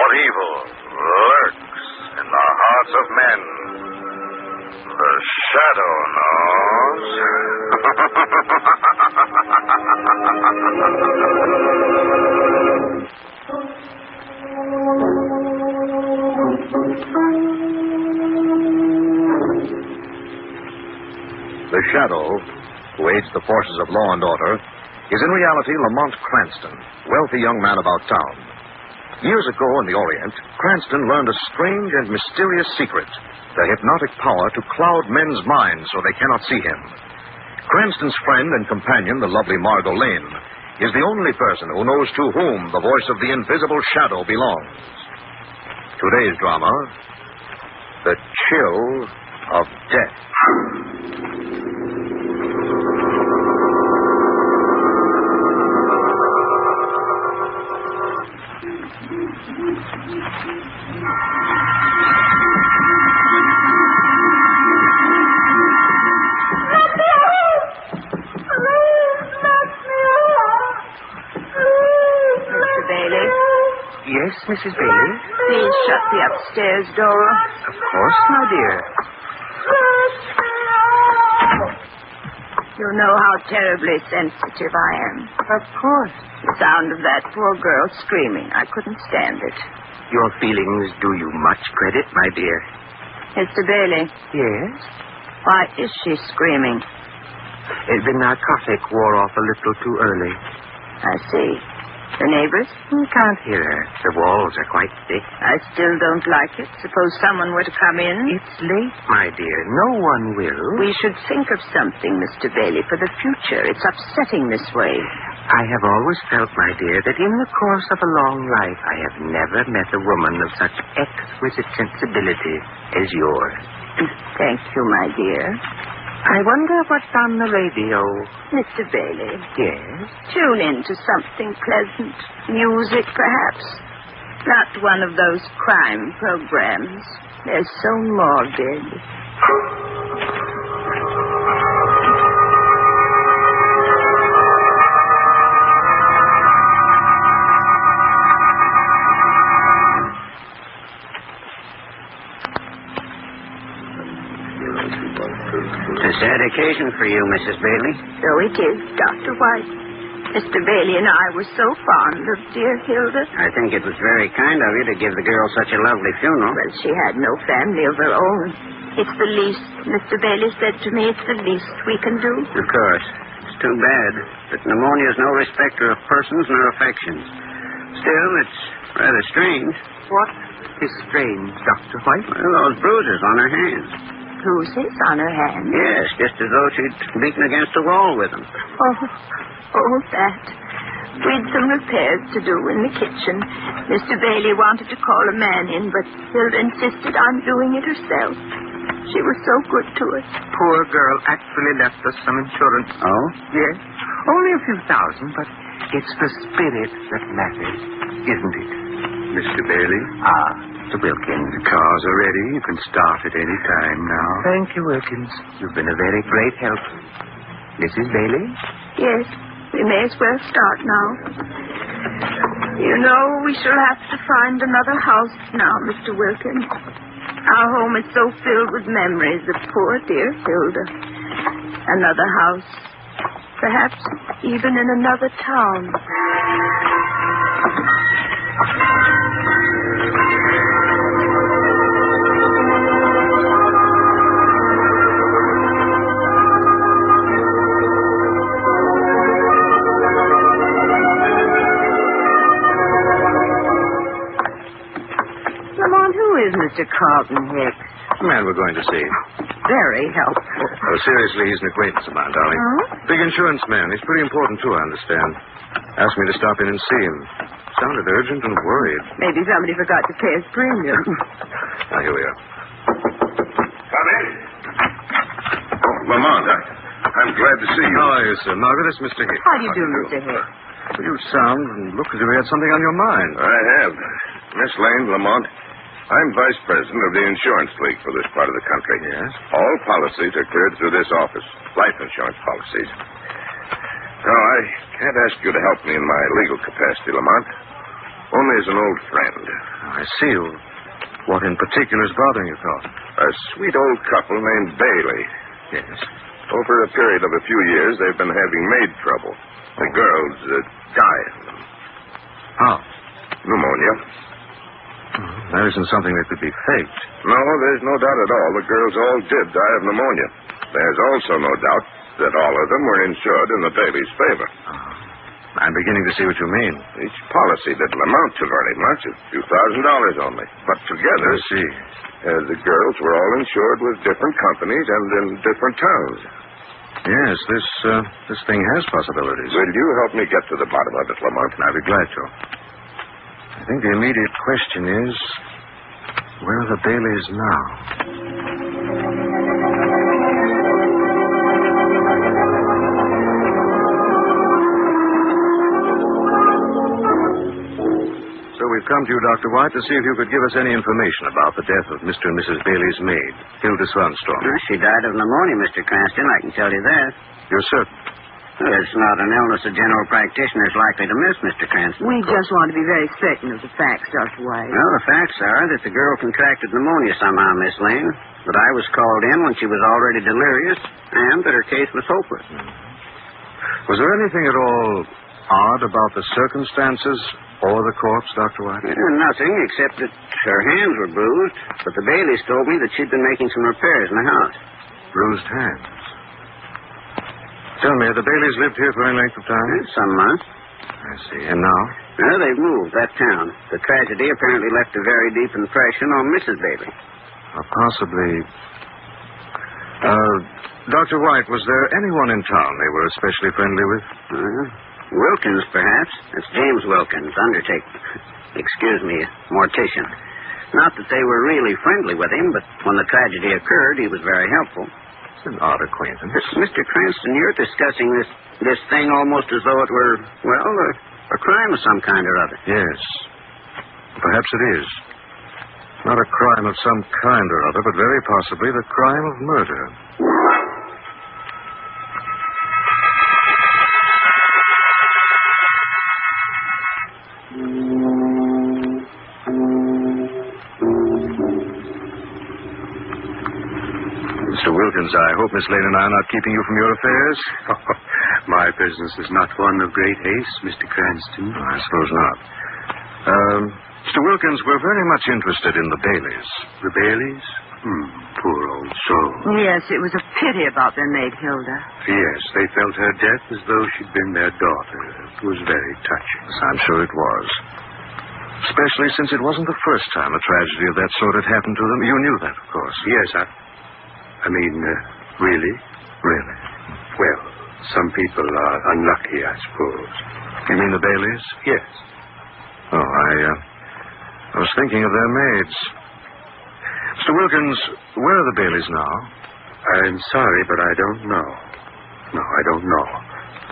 of evil lurks in the hearts of men. The shadow knows. The shadow, who aids the forces of law and order, is in reality Lamont Cranston, wealthy young man about town. Years ago in the Orient, Cranston learned a strange and mysterious secret, the hypnotic power to cloud men's minds so they cannot see him. Cranston's friend and companion, the lovely Margot Lane, is the only person who knows to whom the voice of the invisible shadow belongs. Today's drama, The Chill of Death. Yes, Mrs. Bailey? Please shut the upstairs door. Of course, my dear. You know how terribly sensitive I am. Of course. The sound of that poor girl screaming, I couldn't stand it. Your feelings do you much credit, my dear. Mr. Bailey. Yes? Why is she screaming? The narcotic wore off a little too early. I see. The neighbors? You can't hear her. The walls are quite thick. I still don't like it. Suppose someone were to come in. It's late, my dear. No one will. We should think of something, Mr. Bailey, for the future. It's upsetting this way. I have always felt, my dear, that in the course of a long life I have never met a woman of such exquisite sensibility as yours. Thank you, my dear. I wonder what's on the radio. Mr. Bailey. Yes? Tune in to something pleasant. Music, perhaps. Not one of those crime programs. They're so morbid. A sad occasion for you, Mrs. Bailey. So it is, Dr. White. Mr. Bailey and I were so fond of dear Hilda. I think it was very kind of you to give the girl such a lovely funeral. Well, she had no family of her own. It's the least, Mr. Bailey said to me, it's the least we can do. Of course. It's too bad. But pneumonia is no respecter of persons nor affections. Still, it's rather strange. What is strange, Dr. White? Well, those bruises on her hands. Bruises on her hand? Yes, just as though she'd beaten against a wall with them. Oh, that. We'd some repairs to do in the kitchen. Mr. Bailey wanted to call a man in, but Hilda insisted on doing it herself. She was so good to us. Poor girl actually left us some insurance. Oh? Yes. Only a few thousand, but it's the spirit that matters, isn't it? Mr. Bailey? Mr. Wilkins. The cars are ready. You can start at any time now. Thank you, Wilkins. You've been a very great help. Mrs. Bailey? Yes, we may as well start now. You know, we shall have to find another house now, Mr. Wilkins. Our home is so filled with memories of poor dear Hilda. Another house. Perhaps even in another town. Mr. Carlton Hicks. The man we're going to see. Very helpful. Oh, seriously, he's an acquaintance of mine, darling. Oh? Big insurance man. He's pretty important, too, I understand. Asked me to stop in and see him. Sounded urgent and worried. Maybe somebody forgot to pay his premium. Now, here we are. Come in. Oh, Lamont, I'm glad to see you. How are you, sir? Margaret, it's Mr. Hicks. How do you do, Mr. Hicks? Well, you sound and look as if you had something on your mind. I have. Miss Lane, Lamont, I'm vice president of the Insurance League for this part of the country. Yes? All policies are cleared through this office. Life insurance policies. No, I can't ask you to help me in my legal capacity, Lamont. Only as an old friend. I see. What in particular is bothering you, Carl? A sweet old couple named Bailey. Yes. Over a period of a few years, they've been having maid trouble. The girl's dying. How? Pneumonia. That isn't something that could be faked. No, there's no doubt at all. The girls all did die of pneumonia. There's also no doubt that all of them were insured in the Bailey's favor. I'm beginning to see what you mean. Each policy didn't amount to very much, a few $1,000s only. But together, I see. The girls were all insured with different companies and in different towns. Yes, this thing has possibilities. Will you help me get to the bottom of it, Lamont? I'll be glad to. I think the immediate question is, where are the Baileys now? So we've come to you, Dr. White, to see if you could give us any information about the death of Mr. and Mrs. Bailey's maid, Hilda Swanstrom. She died of pneumonia, Mr. Cranston. I can tell you that. You're certain? Well, it's not an illness a general practitioner is likely to miss, Mr. Cranston. We just want to be very certain of the facts, Dr. White. Well, the facts are that the girl contracted pneumonia somehow, Miss Lane, that I was called in when she was already delirious, and that her case was hopeless. Was there anything at all odd about the circumstances or the corpse, Dr. White? Nothing, except that her hands were bruised, but the Baileys told me that she'd been making some repairs in the house. Bruised hands. Tell me, have the Baileys lived here for any length of time? Some months. I see. And now? Well, they've moved, that town. The tragedy apparently left a very deep impression on Mrs. Bailey. Possibly. Dr. White, was there anyone in town they were especially friendly with? Wilkins, perhaps. That's James Wilkins, undertaker. Excuse me, mortician. Not that they were really friendly with him, but when the tragedy occurred, he was very helpful. It's an odd acquaintance. Mr. Cranston, you're discussing this thing almost as though it were, well, a crime of some kind or other. Yes. Perhaps it is. Not a crime of some kind or other, but very possibly the crime of murder. Mr. Wilkins, I hope Miss Lane and I are not keeping you from your affairs. My business is not one of great haste, Mr. Cranston. I suppose not. Mr. Wilkins, we're very much interested in the Baileys. The Baileys? Poor old soul. Yes, it was a pity about their maid, Hilda. Yes, they felt her death as though she'd been their daughter. It was very touching. Yes, I'm sure it was. Especially since it wasn't the first time a tragedy of that sort had happened to them. You knew that, of course. Yes, I mean, really? Really? Well, some people are unlucky, I suppose. You mean the Baileys? Yes. Oh, I was thinking of their maids. Mr. Wilkins, where are the Baileys now? I'm sorry, but I don't know. No, I don't know.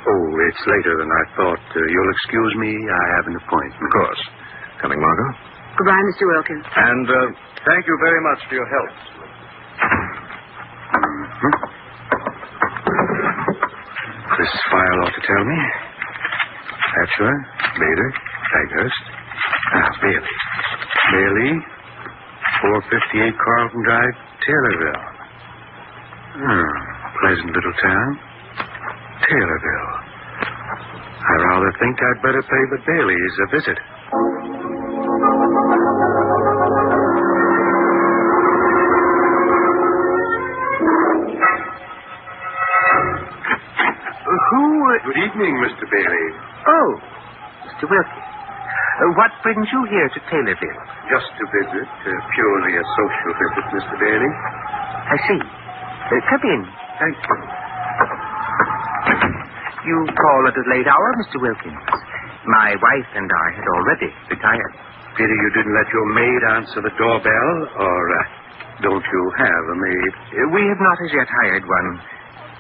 Oh, it's later than I thought. You'll excuse me? I have an appointment. Of course. Coming, Margot? Goodbye, Mr. Wilkins. And thank you very much for your help. This file ought to tell me. Hatcher, Bader, Baghurst. Bailey. Bailey, 458 Carlton Drive, Taylorville. Pleasant little town. Taylorville. I rather think I'd better pay the Baileys a visit. Good evening, Mr. Bailey. Oh, Mr. Wilkins. What brings you here to Taylorville? Just a visit, purely a social visit, Mr. Bailey. I see. Come in. Thank you. You call at a late hour, Mr. Wilkins. My wife and I had already retired. Pity you didn't let your maid answer the doorbell, or don't you have a maid? We have not as yet hired one.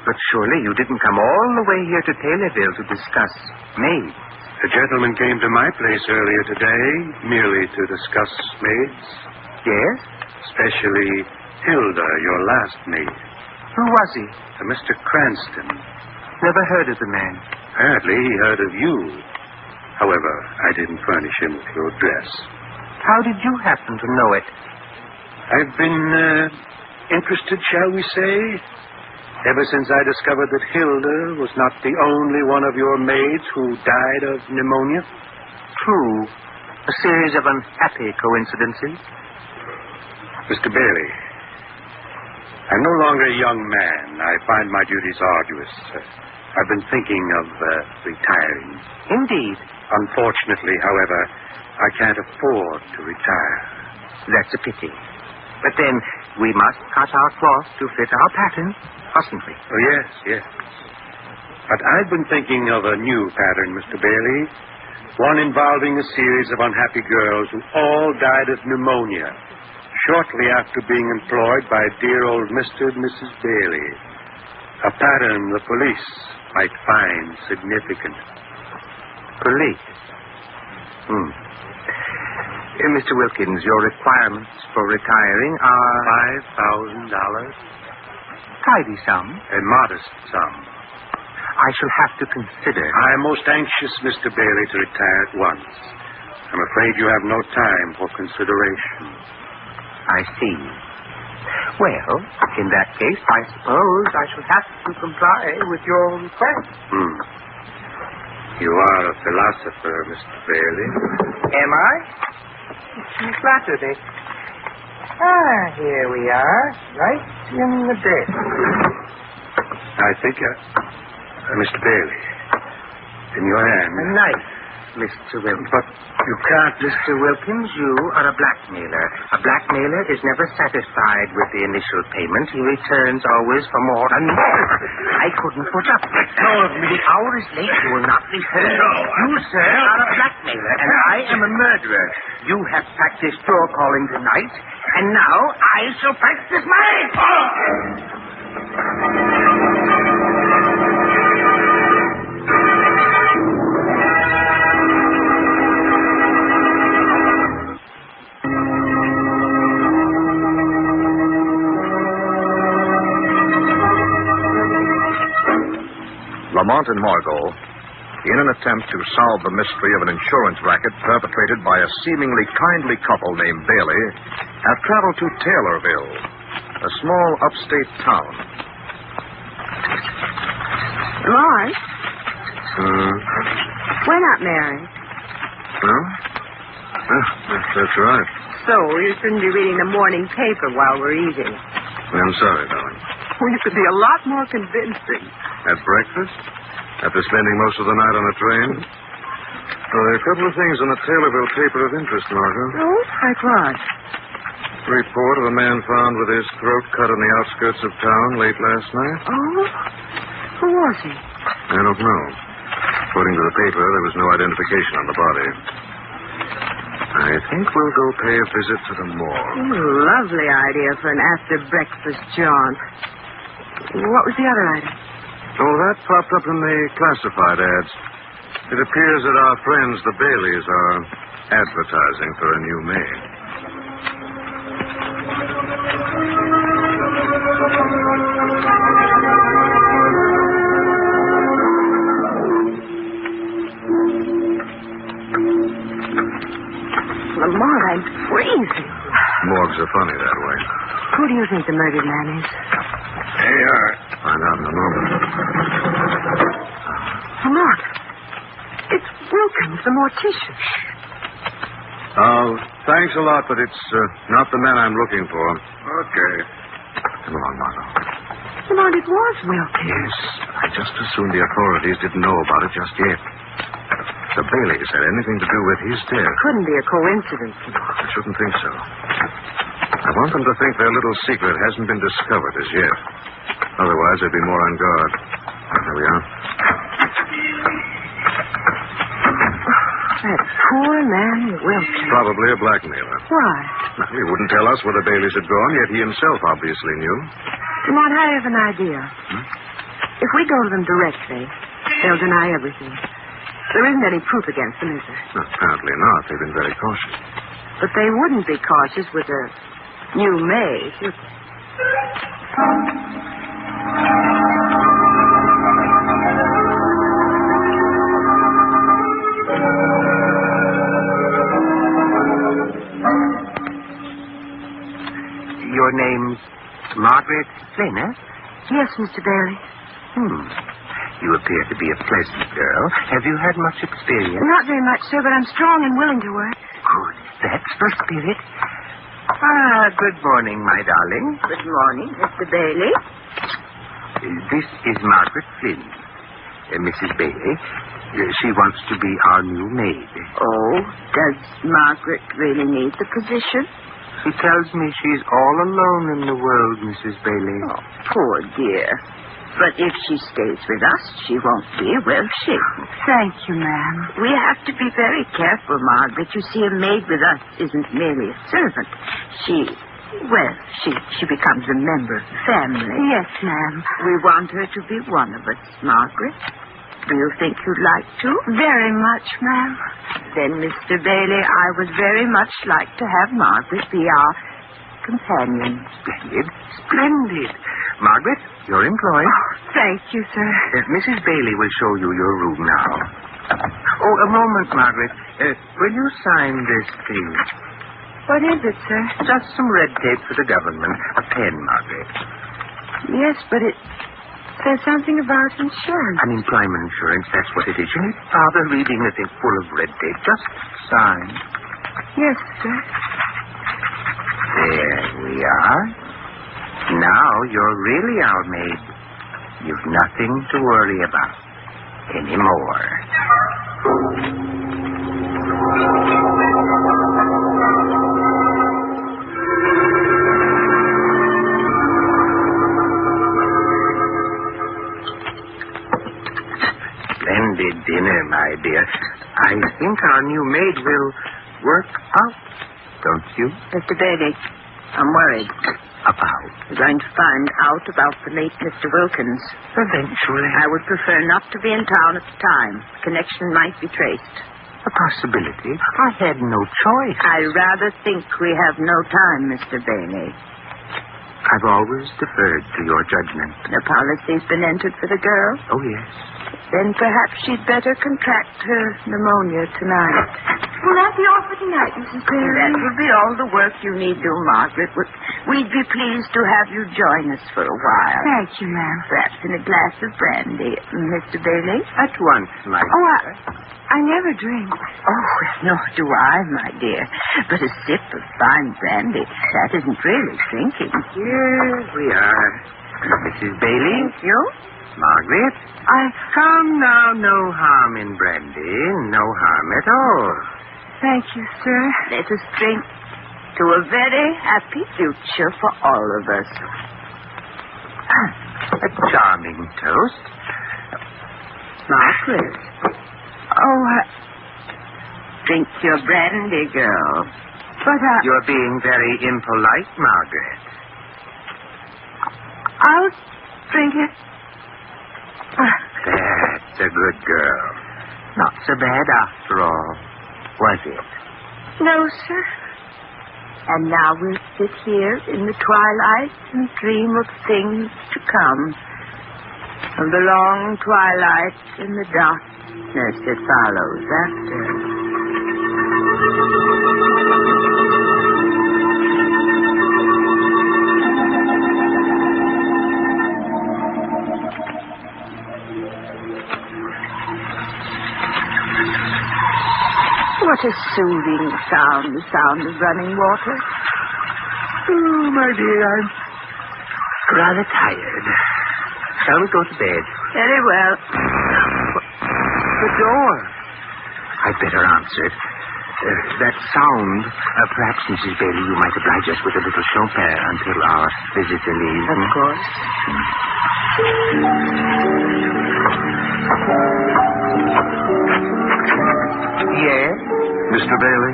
But surely you didn't come all the way here to Taylorville to discuss maids. A gentleman came to my place earlier today, merely to discuss maids. Yes? Especially Hilda, your last maid. Who was he? Mr. Cranston. Never heard of the man. Apparently he heard of you. However, I didn't furnish him with your address. How did you happen to know it? I've been interested, shall we say, ever since I discovered that Hilda was not the only one of your maids who died of pneumonia. True. A series of unhappy coincidences. Mr. Bailey, I'm no longer a young man. I find my duties arduous. I've been thinking of retiring. Indeed. Unfortunately, however, I can't afford to retire. That's a pity. But then, we must cut our cloth to fit our pattern, mustn't we? Oh, yes. But I've been thinking of a new pattern, Mr. Bailey. One involving a series of unhappy girls who all died of pneumonia shortly after being employed by dear old Mr. and Mrs. Bailey. A pattern the police might find significant. Police? Mr. Wilkins, your requirements for retiring are... $5,000. Tidy sum. A modest sum. I shall have to consider. I am most anxious, Mr. Bailey, to retire at once. I'm afraid you have no time for consideration. I see. Well, in that case, I suppose I shall have to comply with your request. You are a philosopher, Mr. Bailey. Am I? You flatter me. Here we are, right in the desk. I think, Mr. Bailey, in your hand. A knife, Mr. Wilkins. But you can't... Mr. Wilkins, you are a blackmailer. A blackmailer is never satisfied with the initial payment. He returns always for more and more. I couldn't put up with that. The hour is late. You will not be heard. You, sir, are a blackmailer, and I am a murderer. You have practiced your calling tonight, and now I shall practice mine. Lamont and Margot, in an attempt to solve the mystery of an insurance racket perpetrated by a seemingly kindly couple named Bailey, have traveled to Taylorville, a small upstate town. Lamont? We're not married. Well, that's right. So, you shouldn't be reading the morning paper while we're eating. I'm sorry, darling. Well, you could be a lot more convincing. At breakfast? After spending most of the night on a train? Well, there are a couple of things in the Taylorville paper of interest, Margot. Oh, like what? Report of a man found with his throat cut on the outskirts of town late last night. Oh? Who was he? I don't know. According to the paper, there was no identification on the body. I think we'll go pay a visit to the morgue. Lovely idea for an after-breakfast jaunt. What was the other item? Oh, that popped up in the classified ads. It appears that our friends, the Baileys, are advertising for a new maid. Lamont, I'm freezing. Morgues are funny that way. Who do you think the murdered man is? There you are. Find out in a moment. Lamont, it's Wilkins, the mortician. Thanks a lot, but it's not the man I'm looking for. Okay. Come along, Margot. Lamont, it was Wilkins. Yes, I just assumed the authorities didn't know about it just yet. The Baileys had anything to do with his death. Couldn't be a coincidence. I shouldn't think so. I want them to think their little secret hasn't been discovered as yet. Otherwise, they'd be more on guard. There we are. That poor man Wilkins. Probably a blackmailer. Why? Now, he wouldn't tell us where the Baileys had gone, yet he himself obviously knew. Lamont, I have an idea. If we go to them directly, they'll deny everything. There isn't any proof against them, is there? No, apparently not. They've been very cautious. But they wouldn't be cautious with a new maid, would they? Your name's Margaret Flynn, eh? Yes, Mr. Bailey. You appear to be a pleasant girl. Have you had much experience? Not very much, sir, but I'm strong and willing to work. Good. That's the spirit. Good morning, my darling. Good morning, Mr. Bailey. This is Margaret Flynn. Mrs. Bailey. She wants to be our new maid. Oh, does Margaret really need the position? She tells me she's all alone in the world, Mrs. Bailey. Oh, poor dear. But if she stays with us, she won't be, will she? Thank you, ma'am. We have to be very careful, Margaret. You see, a maid with us isn't merely a servant. She becomes a member of the family. Yes, ma'am. We want her to be one of us, Margaret. Do you think you'd like to? Very much, ma'am. Then, Mr. Bailey, I would very much like to have Margaret be our companion. Splendid. Margaret, you're employed. Oh, thank you, sir. Mrs. Bailey will show you your room now. Oh, a moment, Margaret. Will you sign this, please? What is it, sir? Just some red tape for the government. A pen, Margaret. Yes, but it says something about insurance. Unemployment insurance, that's what it is. You need bother reading a thing full of red tape. Just sign. Yes, sir. There we are. Now you're really our maid. You've nothing to worry about anymore. Splendid dinner, my dear. I think our new maid will work out, don't you? Mr. Bailey, I'm worried. About? We're going to find out about the late Mr. Wilkins. Eventually. I would prefer not to be in town at the time. Connection might be traced. A possibility. I had no choice. I rather think we have no time, Mr. Bailey. I've always deferred to your judgment. The policy's been entered for the girl? Oh, yes. Then perhaps she'd better contract her pneumonia tonight. Will that be all for tonight, Mrs. Bailey? That will be all the work you need do, Margaret. We'd be pleased to have you join us for a while. Thank you, ma'am. Perhaps in a glass of brandy, Mr. Bailey? At once, my dear. I never drink. Oh, nor do I, my dear. But a sip of fine brandy, that isn't really drinking. Here we are. Mrs. Bailey? Thank you. Margaret? Come now, no harm in brandy. No harm at all. Thank you, sir. Let us drink to a very happy future for all of us. A charming toast. Margaret. Oh, drink your brandy, girl. But You're being very impolite, Margaret. I'll drink it. That's a good girl. Not so bad after all, was it? No, sir. And now we'll sit here in the twilight and dream of things to come. Of the long twilight and the darkness that follows after. What a soothing sound, the sound of running water. Oh, my dear, I'm rather tired. Shall we go to bed? Very well. The door. I'd better answer it. That sound, perhaps, Mrs. Bailey, you might oblige us with a little Chopin until our visitor leaves. Of course. Yes? Mr. Bailey?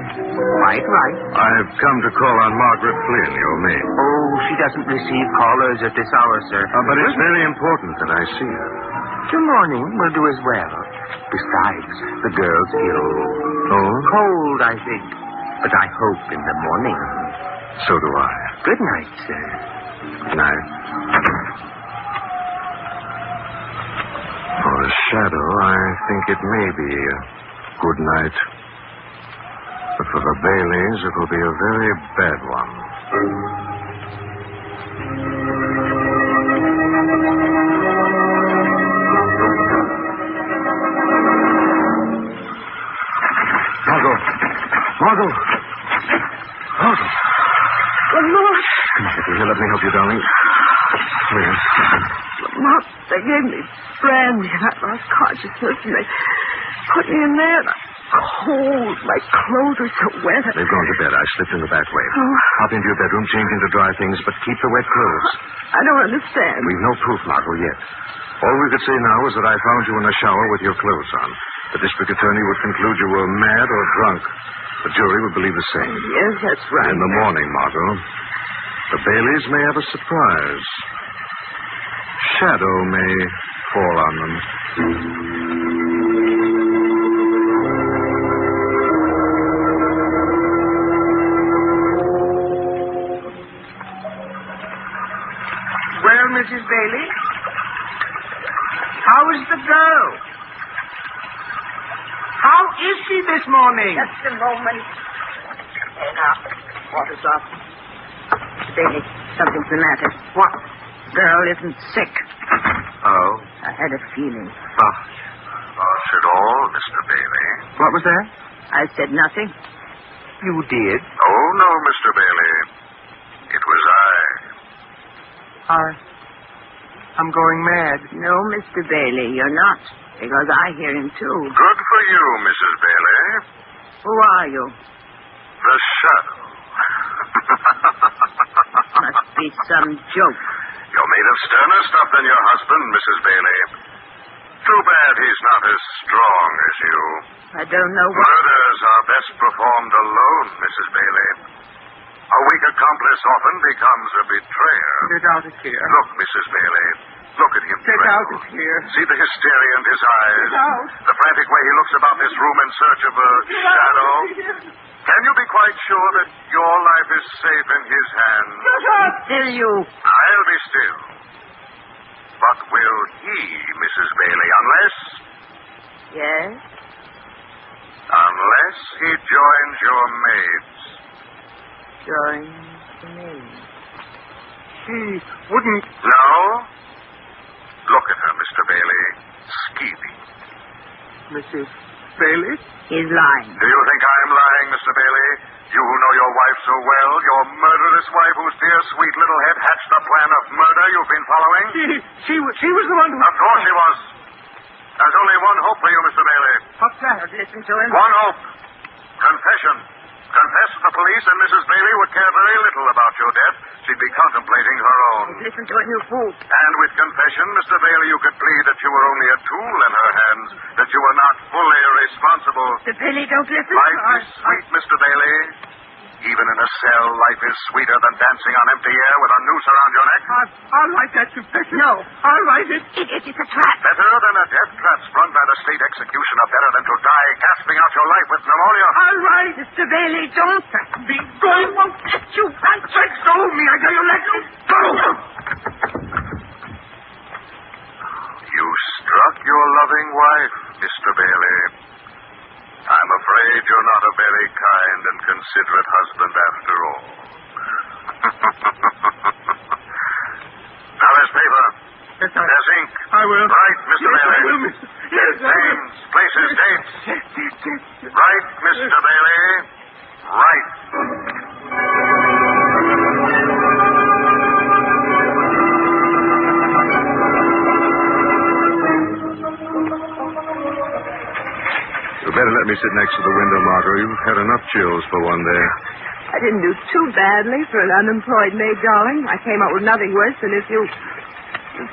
Quite right. I've come to call on Margaret Flynn, your maid. Oh, she doesn't receive callers at this hour, sir. But it's very important that I see her. Tomorrow will do as well. Besides, the girl's ill. Oh? Cold, I think. But I hope in the morning. So do I. Good night, sir. Good night. For a shadow, I think it may be a good night. But for the Baileys, it will be a very bad one. Margot! Margot! Lamont! Come on, here. Let me help you, darling. Here. Lamont, they gave me brandy and I lost consciousness and they put me in there and I'm cold. My clothes are so wet. They've gone to bed. I slipped in the back way. Oh. Hop into your bedroom, change into dry things, but keep the wet clothes. I don't understand. We've no proof, Margot, yet. All we could say now is that I found you in the shower with your clothes on. The district attorney would conclude you were mad or drunk. The jury would believe the same. Yes, that's right. In the morning, Margot, the Baileys may have a surprise. Shadow may fall on them. Well, Mrs. Bailey, how is the girl? How is she this morning? Just a moment. There now. Water's off. Bailey, something's the matter. What? Girl isn't sick. Oh. I had a feeling. Oh. Not at all, Mr. Bailey. What was that? I said nothing. You did. Oh, no, Mr. Bailey. It was I'm going mad. No, Mr. Bailey, you're not. Because I hear him, too. Good for you, Mrs. Bailey. Who are you? The Shadow. Must be some joke. You're made of sterner stuff than your husband, Mrs. Bailey. Too bad he's not as strong as you. I don't know what... Murders are best performed alone, Mrs. Bailey. A weak accomplice often becomes a betrayer. Get out of here. Look, Mrs. Bailey. Look at him. Get tremble. out of here. See the hysteria in his eyes. Get out. The frantic way he looks about this room in search of a shadow. Can you be quite sure that your life is safe in his hands? Still you. I'll be still. But will he, Mrs. Bailey, unless... Yes? Unless he joins your maids. Join the maid. He wouldn't. No? Look at her, Mr. Bailey. Scheming. Mrs. Bailey? He's lying. Do you think I'm lying, Mr. Bailey? You who know your wife so well, your murderous wife whose dear sweet little head hatched the plan of murder you've been following? She was the one who... Of course she was. There's only one hope for you, Mr. Bailey. What's that? Listen to him. One hope. Confession. Confess to the police and Mrs. Bailey would care very little about your death. She'd be contemplating her own. Listen to him, you fool. And with confession, Mr. Bailey, you could plead that you were only a tool in her hands, that you were not fully responsible. Mr. Bailey, don't listen. Life is sweet, Mr. Bailey. Even in a cell, life is sweeter than dancing on empty air with a noose around your neck. I'll write that confession. No. I'll write it. It's a trap. Better than a death trap sprung by the state executioner. Better than to die gasping out your life with pneumonia. I'll write. Mr. Bailey, don't. Be going. Won't let you write. Let go of me. I tell you, let you go. You struck your loving wife, Mr. Bailey. I'm afraid you're not a very kind and considerate husband after all. Now there's paper. Yes, sir. There's ink. I will. Write, Mr. Yes, Bailey. I will, Mr. Yes, I will. Names, places, dates. Yes. Write, Mr. Bailey. Write. You better let me sit next to the window, Margot. You've had enough chills for one day. I didn't do too badly for an unemployed maid, darling. I came out with nothing worse than if you...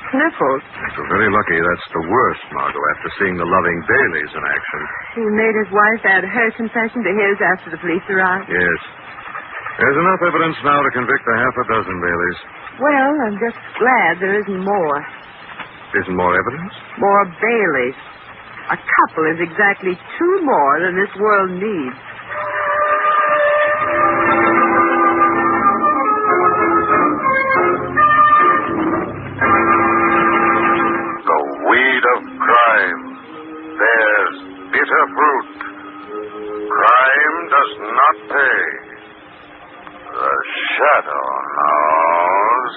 sniffles. You're very lucky that's the worst, Margot, after seeing the loving Baileys in action. He made his wife add her confession to his after the police arrived. Yes. There's enough evidence now to convict a half a dozen Baileys. Well, I'm just glad there isn't more. Isn't more evidence? More Baileys. A couple is exactly two more than this world needs. The weed of crime bears bitter fruit. Crime does not pay. The shadow knows.